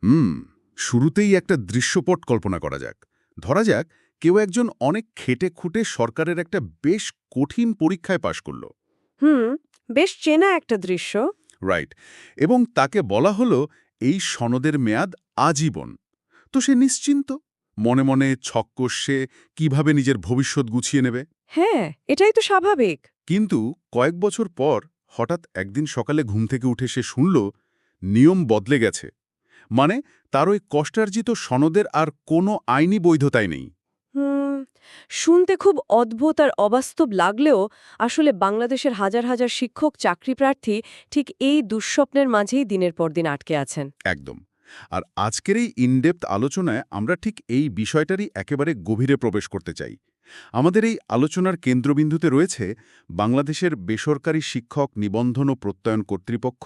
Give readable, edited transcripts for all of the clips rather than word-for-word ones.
হুম শুরুতেই একটা দৃশ্যপট কল্পনা করা যাক। ধরা যাক কেউ একজন অনেক খেটে খুঁটে সরকারের একটা বেশ কঠিন পরীক্ষায় পাশ করল। হুম, বেশ চেনা একটা দৃশ্য। রাইট। এবং তাকে বলা হলো এই সনদের মেয়াদ আজীবন। তো সে নিশ্চিন্ত, মনে মনে ছক কষে কিভাবে নিজের ভবিষ্যৎ গুছিয়ে নেবে। হ্যাঁ, এটাই তো স্বাভাবিক। কিন্তু কয়েক বছর পর হঠাৎ একদিন সকালে ঘুম থেকে উঠে সে শুনল নিয়ম বদলে গেছে। মানে তার ওই কষ্টার্জিত সনদের আর কোনো আইনি বৈধতাই নেই। হুম, শুনতে খুব অদ্ভুত আর অবাস্তব লাগলেও আসলে বাংলাদেশের হাজার হাজার শিক্ষক চাকরিপ্রার্থী ঠিক এই দুঃস্বপ্নের মাঝেই দিনের পর দিন আটকে আছেন। একদম। আর আজকের এই ইনডেপথ আলোচনায় আমরা ঠিক এই বিষয়টারই একেবারে গভীরে প্রবেশ করতে চাই। আমাদের এই আলোচনার কেন্দ্রবিন্দুতে রয়েছে বাংলাদেশের বেসরকারি শিক্ষক নিবন্ধন ও প্রত্যয়ন কর্তৃপক্ষ,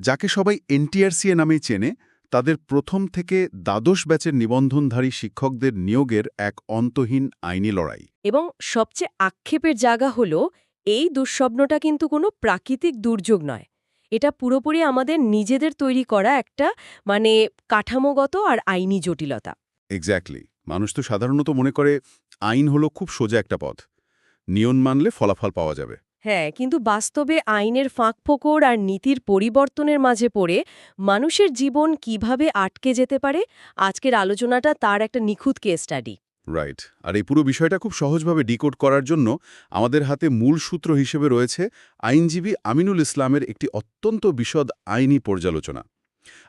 যাকে সবাই এনটিআরসিএ নামেই চেনে, তাদের প্রথম থেকে দ্বাদশ ব্যাচের নিবন্ধনধারী শিক্ষকদের নিয়োগের এক অন্তহীন আইনি লড়াই। এবং সবচেয়ে আক্ষেপের জায়গা হলো এই দুঃস্বপ্নটা কিন্তু কোনো প্রাকৃতিক দুর্যোগ নয়। এটা পুরোপুরি আমাদের নিজেদের তৈরি করা একটা মানে কাঠামোগত আর আইনি জটিলতা। এক্স্যাক্টলি। মানুষ তো সাধারণত মনে করে আইন হলো খুব সোজা একটা পথ, নিয়ম মানলে ফলাফল পাওয়া যাবে। হ্যাঁ, কিন্তু বাস্তবে আইনের ফাঁকফোকর আর নীতির পরিবর্তনের মাঝে পড়ে মানুষের জীবন কিভাবে আটকে যেতে পারে, আজকের আলোচনাটা তার একটা নিখুঁত কেস স্টাডি। রাইট। আর এই পুরো বিষয়টা খুব সহজভাবে ডিকোড করার জন্য আমাদের হাতে মূল সূত্র হিসেবে রয়েছে আইনজীবী আমিনুল ইসলামের একটি অত্যন্ত বিশদ আইনি পর্যালোচনা।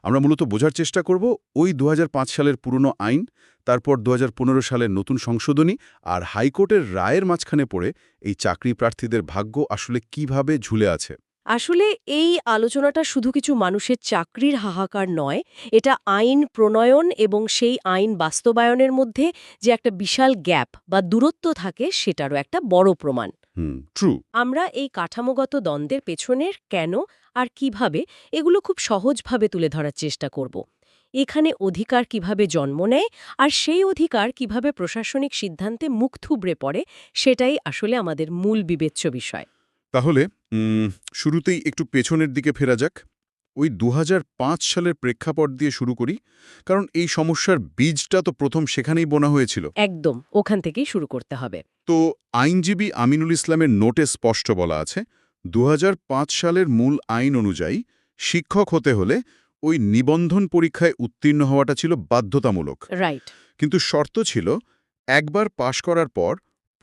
আমরা মূলত বোঝার চেষ্টা করব ওই ২০০৫ সালের পুরনো আইন, তারপর ২০১৫ সালের নতুন সংশোধনী আর হাইকোর্টের রায়ের মাঝখানে পড়ে এই চাকরি প্রার্থীদের ভাগ্য আসলে কিভাবে ঝুলে আছে। আসলে এই আলোচনাটা শুধু কিছু মানুষের চাকরির হাহাকার নয়, এটা আইন প্রণয়ন এবং সেই আইন বাস্তবায়নের মধ্যে যে একটা বিশাল গ্যাপ বা দূরত্ব থাকে সেটারও একটা বড় প্রমাণ। ট্রু। আমরা এই কাঠামোগত দ্বন্দ্বের পেছনের কেন আর কিভাবে এগুলো খুব সহজভাবে তুলে ধরার চেষ্টা করব। এখানে অধিকার কিভাবে জন্ম নেয় আর সেই অধিকার কিভাবে প্রশাসনিক সিদ্ধান্তে মুখ থুবড়ে পড়ে, সেটাই আসলে আমাদের মূল বিবেচ্য বিষয়। তাহলে শুরুতেই একটু পেছনের দিকে ফেরা যাক। ওই ২০০৫ সালের প্রেক্ষাপট দিয়ে শুরু করি, কারণ এই সমস্যার বীজটা তো প্রথম সেখানেই বোনা হয়েছিল। একদম ওখান থেকেই শুরু করতে হবে। তো আইনজীবী আমিনুল ইসলামের নোটে স্পষ্ট বলা আছে ২০০৫ সালের মূল আইন অনুযায়ী শিক্ষক হতে হলে ওই নিবন্ধন পরীক্ষায় উত্তীর্ণ হওয়াটা ছিল বাধ্যতামূলক। রাইট। কিন্তু শর্ত ছিল একবার পাশ করার পর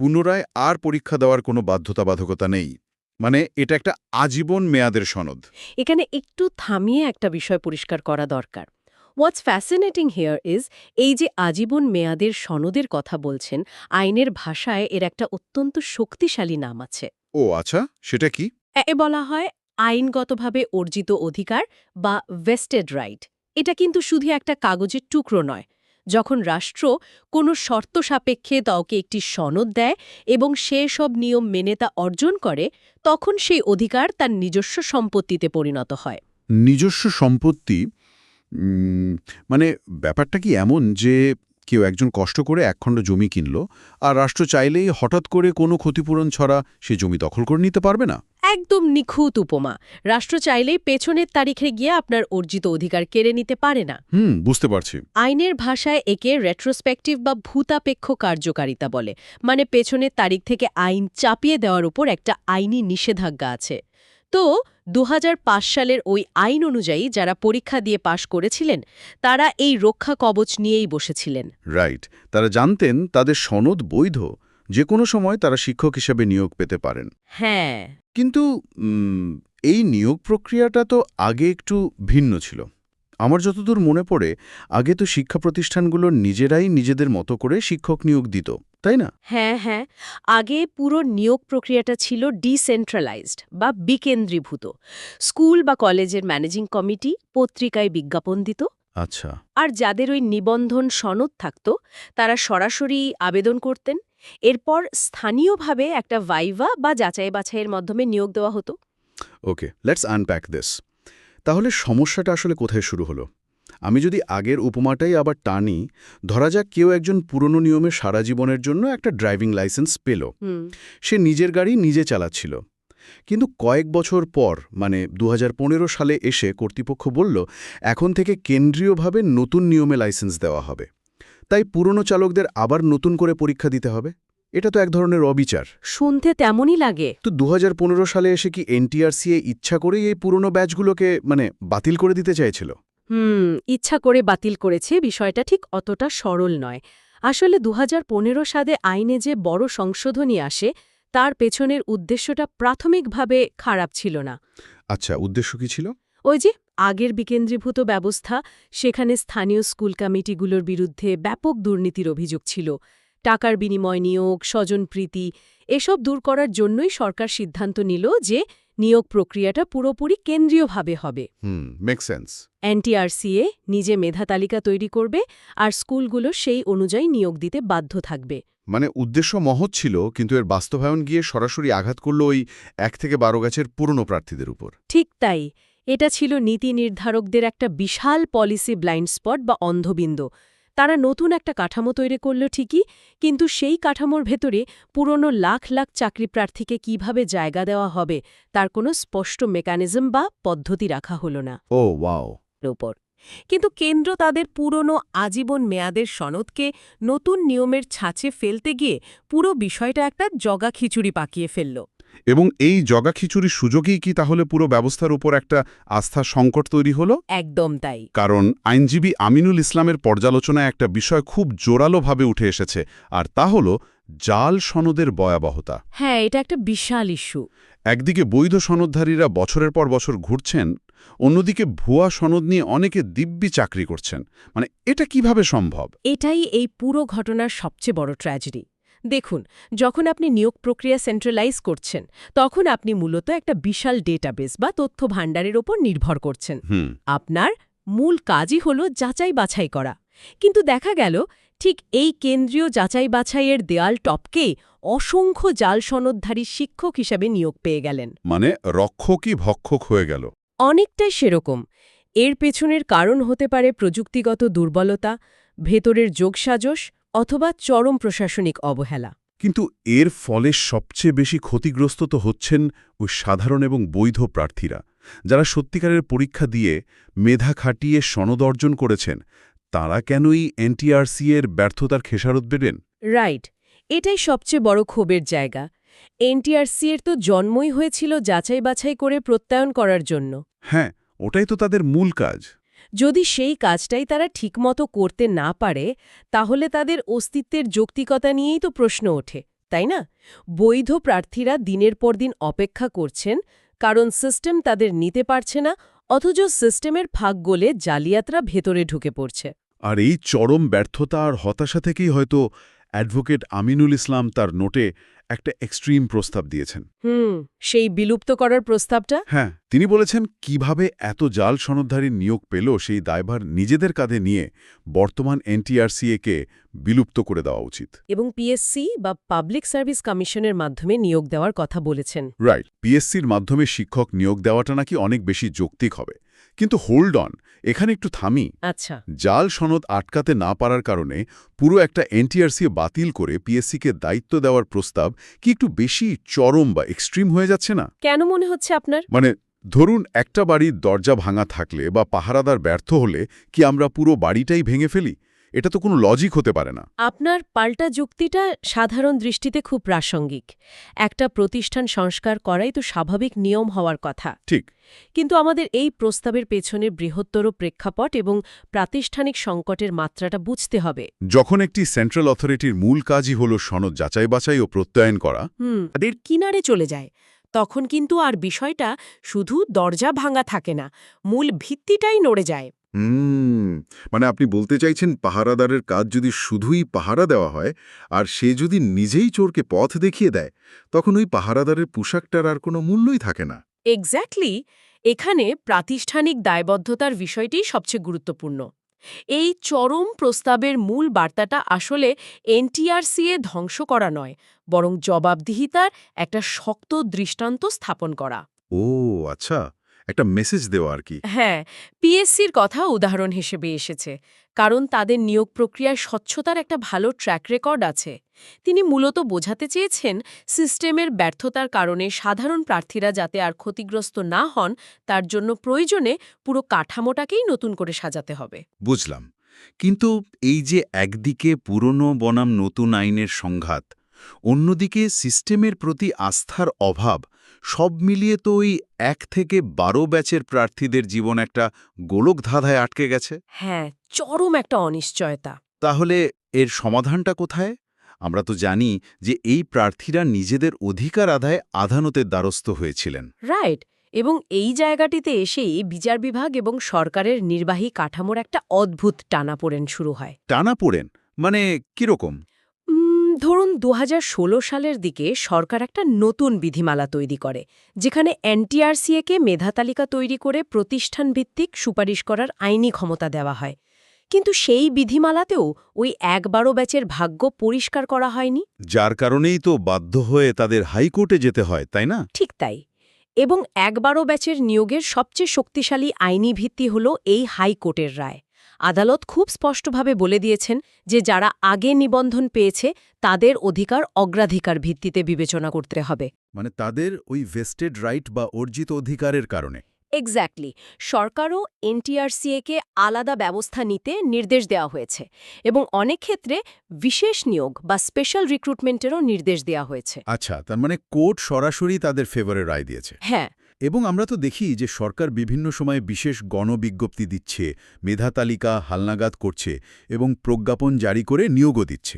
পুনরায় আর পরীক্ষা দেওয়ার কোনো বাধ্যতাবাধকতা নেই। মানে এটা একটা আজীবন মেয়াদের সনদ। এখানে একটু থামিয়ে একটা বিষয় পরিষ্কার করা দরকার। হোয়াটস ফ্যাসিনেটিং হিয়ার ইজ, এই যে আজীবন মেয়াদের সনদের কথা বলছেন, আইনের ভাষায় এর একটা অত্যন্ত শক্তিশালী নাম আছে। ও আচ্ছা, সেটা কি? এ বলা হয় আইনগতভাবে অর্জিত অধিকার বা ভেস্টেড রাইট। এটা কিন্তু শুধু একটা কাগজের টুকরো নয়। যখন রাষ্ট্র কোনো শর্ত সাপেক্ষে কাউকে একটি সনদ দেয় এবং সে সব নিয়ম মেনে তা অর্জন করে, তখন সেই অধিকার তার নিজস্ব সম্পত্তিতে পরিণত হয়। নিজস্ব সম্পত্তি? মানে ব্যাপারটা কি এমন যে কেউ একজন কষ্ট করে একখণ্ড জমি কিনল, আর রাষ্ট্র চাইলেই হঠাৎ করে কোনো ক্ষতিপূরণ ছাড়া সে জমি দখল করে নিতে পারবে না? একদম নিখুঁত উপমা। রাষ্ট্র চাইলেই পেছনের তারিখে গিয়ে আপনার অর্জিত অধিকার কেড়ে নিতে পারে না। বুঝতে পারছি। আইনের ভাষায় একে রেট্রোস্পেক্টিভ বা ভূতাপেক্ষ কার্যকারিতা বলে। মানে পেছনের তারিখ থেকে আইন চাপিয়ে দেওয়ার উপর একটা আইনি নিষেধাজ্ঞা আছে। তো ২০০৫ সালের ওই আইন অনুযায়ী যারা পরীক্ষা দিয়ে পাশ করেছিলেন, তারা এই রক্ষা কবচ নিয়েই বসেছিলেন। রাইট। তারা জানতেন তাদের সনদ বৈধ, যে কোনো সময় তারা শিক্ষক হিসেবে নিয়োগ পেতে পারেন। হ্যাঁ। কিন্তু এই নিয়োগ প্রক্রিয়াটা তো আগে একটু ভিন্ন ছিল। আমার যতদূর মনে পড়ে, আগে তো শিক্ষা প্রতিষ্ঠানগুলো নিজেরাই নিজেদের মতো করে শিক্ষক নিয়োগ দিত, তাই না? হ্যাঁ, হ্যাঁ। আগে পুরো নিয়োগ প্রক্রিয়াটা ছিল ডিসেন্ট্রালাইজড বা বিকেন্দ্রীভূত। স্কুল বা কলেজের ম্যানেজিং কমিটি পত্রিকায় বিজ্ঞাপন দিত। আচ্ছা। আর যাদের ওই নিবন্ধন সনদ থাকত, তারা সরাসরি আবেদন করতেন। এরপর স্থানীয়ভাবে একটা ভাইভা বা যাচাই বাছাইয়ের মাধ্যমে নিয়োগ দেওয়া হতো। ওকে, লেটস আনপ্যাক দিস। তাহলে সমস্যাটা আসলে কোথায় শুরু হলো? আমি যদি আগের উপমাটাই আবার টানি, ধরা যাক কেউ একজন পুরনো নিয়মে সারা জীবনের জন্য একটা ড্রাইভিং লাইসেন্স পেল। হুম। সে নিজের গাড়ি নিজে চালাচ্ছিল। কিন্তু কয়েক বছর পর মানে ২০১৫ সালে এসে কর্তৃপক্ষ বলল এখন থেকে কেন্দ্রীয়ভাবে নতুন নিয়মে লাইসেন্স দেওয়া হবে। তাই পুরনো চালকদের আবার নতুন করে পরীক্ষা দিতে হবে। এটা তো এক ধরনের অবিচার। শুনতে তেমনই লাগে। তো ২০১৫ সালে এসে কি এনটিআরসিএ ইচ্ছা করেই এই পুরনো ব্যাচগুলোকে বাতিল করে দিতে চাইছিল? ইচ্ছা করে বাতিল করেছে বিষয়টা ঠিক অতটা সরল নয়। আসলে ২০১৫ সালে আইনে যে বড় সংশোধনী আসে তার পেছনের উদ্দেশ্যটা প্রাথমিকভাবে খারাপ ছিল না। আচ্ছা, উদ্দেশ্য কি ছিল? ওই যে আগের বিকেন্দ্রীভূত ব্যবস্থা, সেখানে স্থানীয় স্কুল কমিটিগুলোর বিরুদ্ধে ব্যাপক দুর্নীতির অভিযোগ ছিল। টাকার বিনিময় নিয়োগ, স্বজনপ্রীতি এসব দূর করার জন্যই সরকার সিদ্ধান্ত নিল যে নিয়োগ প্রক্রিয়াটা পুরোপুরি কেন্দ্রীয়ভাবে হবে। Make sense. এনটিআরসিএ নিজে মেধা তালিকা তৈরি করবে আর স্কুলগুলো সেই অনুযায়ী নিয়োগ দিতে বাধ্য থাকবে। মানে উদ্দেশ্য মহৎ ছিল, কিন্তু এর বাস্তবায়ন গিয়ে সরাসরি আঘাত করল ওই ১ থেকে ১২ গাছের পুরনো প্রার্থীদের উপর। ঠিক তাই। এটা ছিল নীতি নির্ধারকদের একটা বিশাল পলিসি ব্লাইন্ড স্পট বা অন্ধবিন্দু। তারা নতুন একটা কাঠামো তৈরি করল ঠিকই, কিন্তু সেই কাঠামোর ভেতরে পুরনো লাখ লাখ চাকরি প্রার্থীকে কিভাবে জায়গা দেওয়া হবে তার কোনো স্পষ্ট মেকানিজম বা পদ্ধতি রাখা হল না। ও ওয়াও। ওপর কিন্তু কেন্দ্র তাদের পুরনো আজীবন মেয়াদের সনদকে নতুন নিয়মের ছাঁচে ফেলতে গিয়ে পুরো বিষয়টা একটা জগা খিচুড়ি পাকিয়ে ফেলল। এবং এই জগা খিচুড়ির সুযোগেই কি তাহলে পুরো ব্যবস্থার উপর একটা আস্থা সংকট তৈরি হলো? একদম তাই। কারণ আইনজীবী আমিনুল ইসলামের পর্যালোচনায় একটা বিষয় খুব জোরালোভাবে উঠে এসেছে, আর তা হল জাল সনদের ভয়াবহতা। হ্যাঁ, এটা একটা বিশাল ইস্যু। একদিকে বৈধ সনদধারীরা বছরের পর বছর ঘুরছেন, অন্যদিকে ভুয়া সনদ নিয়ে অনেকে দিব্যি চাকরি করছেন। মানে এটা কিভাবে সম্ভব? এটাই এই পুরো ঘটনার সবচেয়ে বড় ট্র্যাজেডি। দেখুন, যখন আপনি নিয়োগ প্রক্রিয়া সেন্ট্রালাইজ করছেন, তখন আপনি মূলত একটা বিশাল ডেটাবেস বা তথ্য ভাণ্ডারের ওপর নির্ভর করছেন। আপনার মূল কাজই হল যাচাই বাছাই করা। কিন্তু দেখা গেল ঠিক এই কেন্দ্রীয় যাচাই বাছাইয়ের দেয়াল টপকেই অসংখ্য জাল সনদধারী শিক্ষক হিসাবে নিয়োগ পেয়ে গেলেন। মানে রক্ষকই ভক্ষক হয়ে গেল। অনেকটাই সেরকম। এর পেছনের কারণ হতে পারে প্রযুক্তিগত দুর্বলতা, ভেতরের যোগসাজশ অথবা চরম প্রশাসনিক অবহেলা। কিন্তু এর ফলে সবচেয়ে বেশি ক্ষতিগ্রস্ত তো হচ্ছেন ওই সাধারণ এবং বৈধ প্রার্থীরা, যারা সত্যিকারের পরীক্ষা দিয়ে মেধা খাটিয়ে সনদ অর্জন করেছেন। তারা কেনই এনটিআরসি-এর ব্যর্থতার খেসারত দেবেন? রাইট, এটাই সবচেয়ে বড় ক্ষোভের জায়গা। এনটিআরসি-এর তো জন্মই হয়েছিল যাচাই বাছাই করে প্রত্যয়ন করার জন্য। হ্যাঁ, ওটাই তো তাদের মূল কাজ। যদি সেই কাজটাই তারা ঠিকমতো করতে না পারে, তাহলে তাদের অস্তিত্বের যৌক্তিকতা নিয়েই তো প্রশ্ন ওঠে, তাই না? বৈধ প্রার্থীরা দিনের পর দিন অপেক্ষা করছেন কারণ সিস্টেম তাদের নিতে পারছে না, অথচ সিস্টেমের ফাঁক গলে জালিয়াতরা ভেতরে ঢুকে পড়ছে। আর এই চরম ব্যর্থতা আর হতাশা থেকেই হয়তো অ্যাডভোকেট আমিনুল ইসলাম তার নোটে একটা এক্সট্রিম প্রস্তাব দিয়েছেন। সেই বিলুপ্ত করার প্রস্তাবটা? হ্যাঁ, তিনি বলেছেন কিভাবে এত জাল সনদধারীর নিয়োগ পেল সেই দায়ভার নিজেদের কাঁধে নিয়ে বর্তমান এনটিআরসি-কে বিলুপ্ত করে দেওয়া উচিত। এবং পিএসসি বা পাবলিক সার্ভিস কমিশনের মাধ্যমে নিয়োগ দেওয়ার কথা বলেছেন। রাইট, পিএসসির মাধ্যমে শিক্ষক নিয়োগ দেওয়াটা নাকি অনেক বেশি যৌক্তিক হবে। কিন্তু হোল্ড অন, এখানে একটু থামি। আচ্ছা, জাল সনদ আটকাতে না পারার কারণে পুরো একটা এনটিআরসি বাতিল করে পিএসসিকে দায়িত্ব দেওয়ার প্রস্তাব কি একটু বেশি চরম বা এক্সট্রিম হয়ে যাচ্ছে না? কেন মনে হচ্ছে আপনার? মানে ধরুন একটা বাড়ির দরজা ভাঙা থাকলে বা পাহারাদার ব্যর্থ হলে কি আমরা পুরো বাড়িটাই ভেঙে ফেলি? এটা তো কোনো লজিক হতে পারে না। আপনার পাল্টা যুক্তিটা সাধারণ দৃষ্টিতে খুব প্রাসঙ্গিক। একটা প্রতিষ্ঠান সংস্কার করাই তো স্বাভাবিক নিয়ম হওয়ার কথা। ঠিক। কিন্তু আমাদের এই প্রস্তাবের পেছনে বৃহত্তর প্রেক্ষাপট এবং প্রাতিষ্ঠানিক সংকটের মাত্রাটা বুঝতে হবে। যখন একটি সেন্ট্রাল অথরিটির মূল কাজই হল সনদ যাচাই বাছাই ও প্রত্যয়ন করা, তাদের কিনারে চলে যায়, তখন কিন্তু আর বিষয়টা শুধু দরজা ভাঙা থাকে না, মূল ভিত্তিটাই নড়ে যায়। মানে আপনি বলতে চাইছেন পাহারাদারের কাজ যদি শুধুই পাহারা দেওয়া হয় আর সে যদি নিজেই চোরকে পথ দেখিয়ে দেয়, তখন ওই পাহারাদারের পোশাকটার আর কোনো মূল্যই থাকে না। এক্স্যাক্টলি, এখানে প্রাতিষ্ঠানিক দায়বদ্ধতার বিষয়টিই সবচেয়ে গুরুত্বপূর্ণ। এই চরম প্রস্তাবের মূল বার্তাটা আসলে এনটিআরসি-এ ধ্বংস করা নয়, বরং জবাবদিহিতার একটা শক্ত দৃষ্টান্ত স্থাপন করা। ও আচ্ছা, একটা মেসেজ দেওয়া আর কি। হ্যাঁ, পিএসসির কথা উদাহরণ হিসেবে এসেছে, কারণ তাদের নিয়োগ প্রক্রিয়ায় স্বচ্ছতার একটা ভালো ট্র্যাক রেকর্ড আছে। তিনি মূলত বোঝাতে চেয়েছেন সিস্টেমের ব্যর্থতার কারণে সাধারণ প্রার্থীরা যাতে আর ক্ষতিগ্রস্ত না হন, তার জন্য প্রয়োজনে পুরো কাঠামোটাকেই নতুন করে সাজাতে হবে। বুঝলাম। কিন্তু এই যে একদিকে পুরনো বনাম নতুন আইনের সংঘাত, অন্যদিকে সিস্টেমের প্রতি আস্থার অভাব, সব মিলিয়ে তো ওই ১ থেকে ১২ ব্যাচের প্রার্থীদের জীবন একটা গোলকধাঁধায় আটকে গেছে। হ্যাঁ, চরম একটা অনিশ্চয়তা। তাহলে এর সমাধানটা কোথায়? আমরা তো জানি যে এই প্রার্থীরা নিজেদের অধিকার আদায়ে আদালতের দ্বারস্থ হয়েছিলেন। রাইট। এবং এই জায়গাটিতে এসেই বিচার বিভাগ এবং সরকারের নির্বাহী কাঠামোর একটা অদ্ভুত টানাপোড়েন শুরু হয়। টানাপোড়েন মানে কিরকম? ধরুন ২০১৬ সালের দিকে সরকার একটা নতুন বিধিমালা তৈরি করে, যেখানে এনটিআরসিএকে মেধা তালিকা তৈরি করে প্রতিষ্ঠানভিত্তিক সুপারিশ করার আইনি ক্ষমতা দেওয়া হয়। কিন্তু সেই বিধিমালাতেও ওই ১-১২ ব্যাচের ভাগ্য পরিষ্কার করা হয়নি। যার কারণেই তো বাধ্য হয়ে তাদের হাইকোর্টে যেতে হয়, তাই না? ঠিক তাই। এবং ১-১২ ব্যাচের নিয়োগের সবচেয়ে শক্তিশালী আইনি ভিত্তি হল এই হাইকোর্টের রায়। আদালত খুব স্পষ্টভাবে বলে দিয়েছেন যে যারা আগে নিবন্ধন পেয়েছে তাদের অধিকার অগ্রাধিকার ভিত্তিতে বিবেচনা করতে হবে। মানে তাদের ওই ভেস্টেড রাইট বা অর্জিত অধিকারের কারণে। এক্স্যাক্টলি। সরকারও এনটিআরসিএকে আলাদা ব্যবস্থা নিতে নির্দেশ দেওয়া হয়েছে এবং অনেক ক্ষেত্রে বিশেষ নিয়োগ বা স্পেশাল রিক্রুটমেন্টেরও নির্দেশ দেওয়া হয়েছে। আচ্ছা, তার মানে কোর্ট সরাসরি তাদের ফেভারে রায় দিয়েছে। হ্যাঁ। এবং আমরা তো দেখি যে সরকার বিভিন্ন সময়ে বিশেষ গণবিজ্ঞপ্তি দিচ্ছে, মেধা তালিকা হালনাগাদ করছে এবং প্রজ্ঞাপন জারি করে নিয়োগও দিচ্ছে।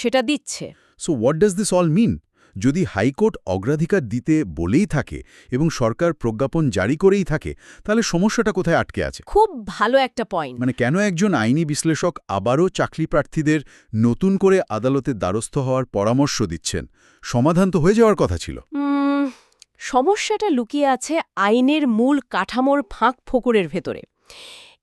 সেটা দিচ্ছে। So what does this all mean? যদি হাইকোর্ট অগ্রাধিকার দিতে বলেই থাকে এবং সরকার প্রজ্ঞাপন জারি করেই থাকে, তাহলে সমস্যাটা কোথায় আটকে আছে? খুব ভালো একটা পয়েন্ট। মানে কেন একজন আইনি বিশ্লেষক আবারও চাকরি প্রার্থীদের নতুন করে আদালতের দ্বারস্থ হওয়ার পরামর্শ দিচ্ছেন? সমাধান তো হয়ে যাওয়ার কথা ছিল। সমস্যাটা লুকিয়ে আছে আইনের মূল কাঠামোর ফাঁক ফোকরের ভেতরে।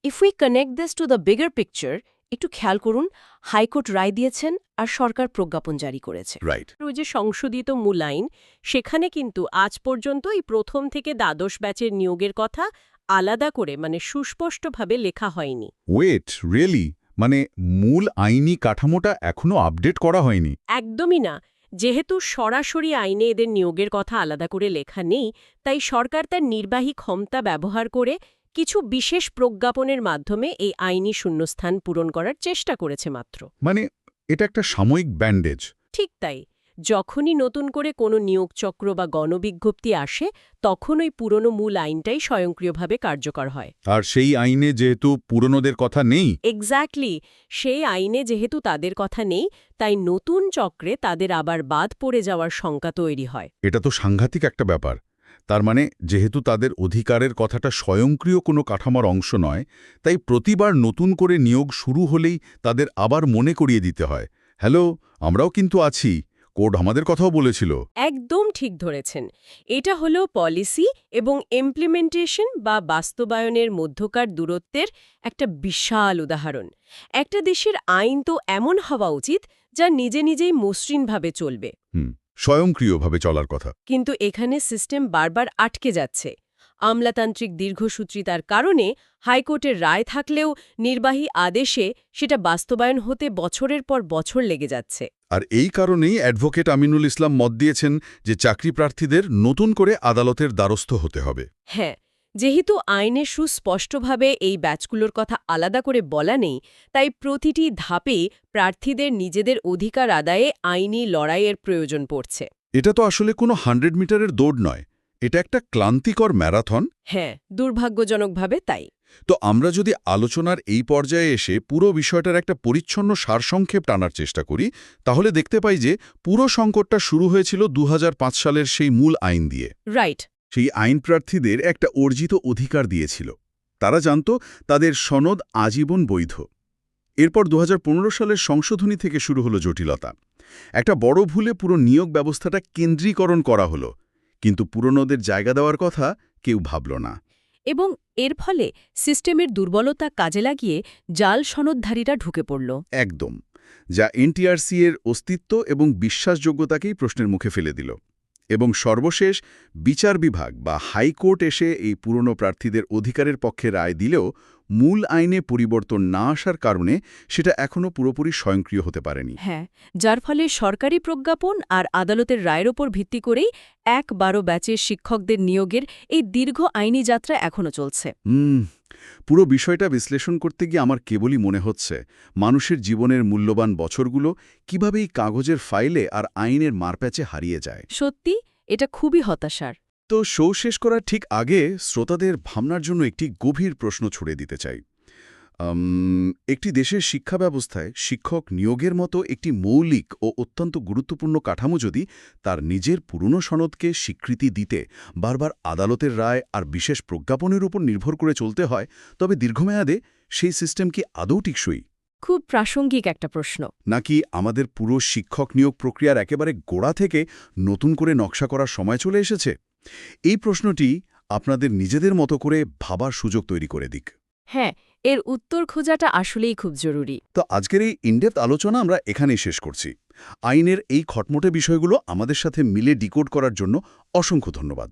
If we connect this to the bigger picture, একটু খেয়াল করুন, হাইকোর্ট রায় দিয়েছেন আর সরকার প্রজ্ঞাপন জারি করেছে। রাইট। ওই যে সংশোধিত মূল আইন, সেখানে কিন্তু আজ পর্যন্ত এই প্রথম থেকে দ্বাদশ ব্যাচের নিয়োগের কথা আলাদা করে মানে সুস্পষ্টভাবে লেখা হয়নি। Wait, really? মানে মূল আইনি কাঠামোটা এখনো আপডেট করা হয়নি? একদমই না। যেহেতু সরাসরি আইনে এদের নিয়োগের কথা আলাদা করে লেখা নেই, তাই সরকার তার নির্বাহী ক্ষমতা ব্যবহার করে কিছু বিশেষ প্রজ্ঞাপনের মাধ্যমে এই আইনি শূন্যস্থান পূরণ করার চেষ্টা করেছে মাত্র। মানে এটা একটা সাময়িক ব্যান্ডেজ। ঠিক তাই। যখনই নতুন করে কোনো নিয়োগচক্র বা গণবিজ্ঞপ্তি আসে, তখন ওই পুরনো মূল আইনটাই স্বয়ংক্রিয়ভাবে কার্যকর হয়। আর সেই আইনে যেহেতু পুরনোদের কথা নেই। এক্স্যাক্টলি। সেই আইনে যেহেতু তাদের কথা নেই, তাই নতুন চক্রে তাদের আবার বাদ পড়ে যাওয়ার শঙ্কা তৈরি হয়। এটা তো সাংঘাতিক একটা ব্যাপার। তার মানে যেহেতু তাদের অধিকারের কথাটা স্বয়ংক্রিয় কোনো কাঠামোর অংশ নয়, তাই প্রতিবার নতুন করে নিয়োগ শুরু হলেই তাদের আবার মনে করিয়ে দিতে হয়, হ্যালো, আমরাও কিন্তু আছি, কোড আমাদের কথাও বলেছিল। একদম ঠিক ধরেছেন। এটা হলো পলিসি এবং ইমপ্লিমেন্টেশন বা বাস্তবায়নের মধ্যকার দূরত্বের একটা বিশাল উদাহরণ। একটা দেশের আইন তো এমন হওয়া উচিত যা নিজে নিজেই মসৃণভাবে চলবে, স্বয়ংক্রিয়ভাবে চলার কথা। কিন্তু এখানে সিস্টেম বারবার আটকে যাচ্ছে। আমলাতান্ত্রিক দীর্ঘসূত্রিতার কারণে হাইকোর্টের রায় থাকলেও নির্বাহী আদেশে সেটা বাস্তবায়ন হতে বছরের পর বছর লেগে যাচ্ছে। আর এই কারণেই অ্যাডভোকেট আমিনুল ইসলাম মত দিয়েছেন যে চাকরি প্রার্থীদের নতুন করে আদালতের দ্বারস্থ হতে হবে। হ্যাঁ, যেহেতু আইনে সুস্পষ্টভাবে এই ব্যাচগুলোর কথা আলাদা করে বলা নেই, তাই প্রতিটি ধাপে প্রার্থীদের নিজেদের অধিকার আদায়ে আইনি লড়াইয়ের প্রয়োজন পড়ছে। এটা তো আসলে কোনো 100 মিটারের দৌড় নয়, এটা একটা ক্লান্তিকর ম্যারাথন। হ্যাঁ, দুর্ভাগ্যজনকভাবে তাই। তো আমরা যদি আলোচনার এই পর্যায়ে এসে পুরো বিষয়টার একটা পরিচ্ছন্ন সারসংক্ষেপ টানার চেষ্টা করি, তাহলে দেখতে পাই যে পুরো সংকটটা শুরু হয়েছিল ২০০৫ সালের সেই মূল আইন দিয়ে। রাইট। সেই আইন প্রার্থীদের একটা অর্জিত অধিকার দিয়েছিল। তারা জানত তাদের সনদ আজীবন বৈধ। এরপর ২০১৫ সালের সংশোধনী থেকে শুরু হলো জটিলতা। একটা বড় ভুলে পুরো নিয়োগ ব্যবস্থাটা কেন্দ্রীকরণ করা হলো, কিন্তু পুরনোদের জায়গা দেওয়ার কথা কেউ ভাবল না। এবং এর ফলে সিস্টেমের দুর্বলতা কাজে লাগিয়ে জাল সনদধারীরা ঢুকে পড়ল। একদম, যা এনটিআরসি এর অস্তিত্ব এবং বিশ্বাসযোগ্যতাকেই প্রশ্নের মুখে ফেলে দিল। এবং সর্বশেষ বিচার বিভাগ বা হাইকোর্ট এসে এই পুরনো প্রার্থীদের অধিকারের পক্ষে রায় দিলেও মূল আইনে পরিবর্তন না আসার কারণে সেটা এখনও পুরোপুরি স্বয়ংক্রিয় হতে পারেনি। হ্যাঁ, যার ফলে সরকারি প্রজ্ঞাপন আর আদালতের রায়ের ওপর ভিত্তি করেই ১-১২ ব্যাচের শিক্ষকদের নিয়োগের এই দীর্ঘ আইনি যাত্রা এখনও চলছে। পুরো বিষয়টা বিশ্লেষণ করতে গিয়ে আমার কেবলই মনে হচ্ছে মানুষের জীবনের মূল্যবান বছরগুলো কিভাবে এই কাগজের ফাইলে আর আইনের মারপ্যাচে হারিয়ে যায়। সত্যি, এটা খুবই হতাশার। তো শো শেষ করার ঠিক আগে শ্রোতাদের ভাবনার জন্য একটি গভীর প্রশ্ন ছুড়ে দিতে চাই। একটি দেশের শিক্ষা ব্যবস্থায় শিক্ষক নিয়োগের মতো একটি মৌলিক ও অত্যন্ত গুরুত্বপূর্ণ কাঠামো যদি তার নিজের পুরনো সনদকে স্বীকৃতি দিতে বারবার আদালতের রায় আর বিশেষ প্রজ্ঞাপনের উপর নির্ভর করে চলতে হয়, তবে দীর্ঘমেয়াদে সেই সিস্টেম কি আদৌ টিকসই? খুব প্রাসঙ্গিক একটা প্রশ্ন। নাকি আমাদের পুরো শিক্ষক নিয়োগ প্রক্রিয়ার একেবারে গোড়া থেকে নতুন করে নকশা করার সময় চলে এসেছে? এই প্রশ্নটি আপনাদের নিজেদের মতো করে ভাবার সুযোগ তৈরি করে দিক। হ্যাঁ, এর উত্তর খোঁজাটা আসলেই খুব জরুরি। তো আজকের এই ইনডেপথ আলোচনা আমরা এখানেই শেষ করছি। আইনের এই খটমটে বিষয়গুলো আমাদের সাথে মিলে ডিকোড করার জন্য অসংখ্য ধন্যবাদ।